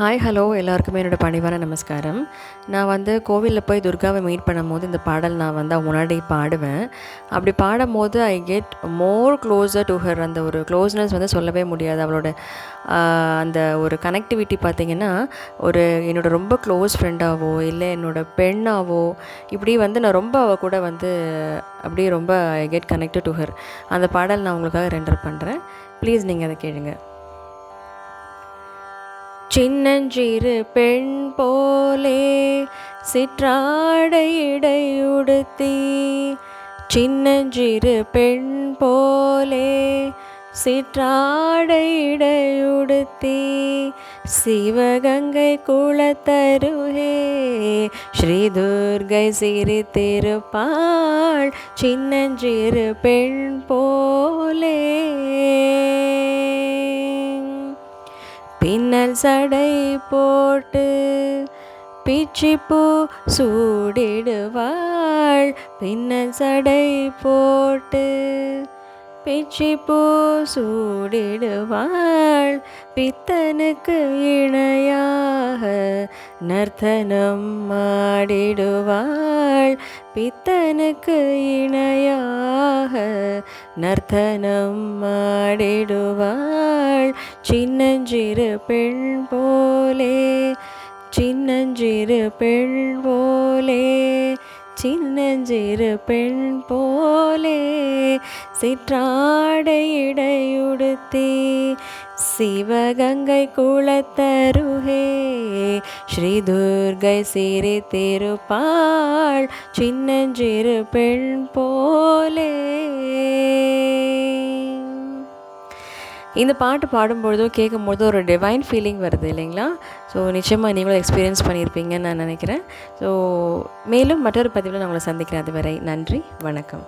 Hi hello எல்லாருக்குமே என்னோடய பணிவான நமஸ்காரம். நான் கோவிலில் போய் துர்காவை மீட் பண்ணும்போது இந்த பாடல் நான் அவங்க முன்னாடி பாடுவேன். அப்படி பாடும்போது I get more closure to her. அந்த ஒரு க்ளோஸ்னஸ் சொல்லவே முடியாது. அவளோட அந்த ஒரு கனெக்டிவிட்டி பார்த்திங்கன்னா, ஒரு என்னோடய ரொம்ப க்ளோஸ் ஃப்ரெண்டாவோ இல்லை என்னோடய பெண்ணாவோ இப்படி நான் ரொம்ப அவள் கூட அப்படியே ரொம்ப I get connected to her. அந்த பாடல் நான் உங்களுக்காக ரெண்டர் பண்ணுறேன். ப்ளீஸ் நீங்கள் அதை கேளுங்க. சின்னஞ்சிறு பெண் போலே சிற்றாடை இடையுடுத்தி, சின்னஞ்சிறு பெண் போலே சிற்றாடை இடையுடுத்தி, சிவகங்கை குளத்தருகே ஸ்ரீ துர்கை சிரித்திருப்பாள், சின்னஞ்சிறு பெண் போலே. பின்னல் சடை போட்டு பிச்சிப்பூ சூடிடுவாள், பின்னல் சடை போட்டு பிச்சிப்பூ சூடிடுவாள், பித்தனுக்கு இணையாக நர்த்தனம் ஆடிடுவாள், பித்தனுக்கு இணையாக நர்த்தனம் ஆடிடுவாள், சின்னஞ்சிறு பெண் போலே, சின்னஞ்சிறு பெண் போலே, சின்னஞ்சிறு பெண் போலே, சிற்றாடை இடையுடுத்தி, சிவகங்கை குளத்தருகே ஸ்ரீ துர்கை சிரித்திருப்பாள், சின்னஞ்சிறு பெண் போலே. இந்த பாட்டு பாடும்பொழுதோ கேட்கும்பொழுதோ ஒரு டிவைன் ஃபீலிங் வருது இல்லைங்களா? ஸோ நிச்சயமாக நீங்களும் எக்ஸ்பீரியன்ஸ் பண்ணியிருப்பீங்கன்னு நான் நினைக்கிறேன். ஸோ மேலும் மற்றொரு பதிவில் நான் உங்களை சந்திக்கிறேன். அதுவரை நன்றி, வணக்கம்.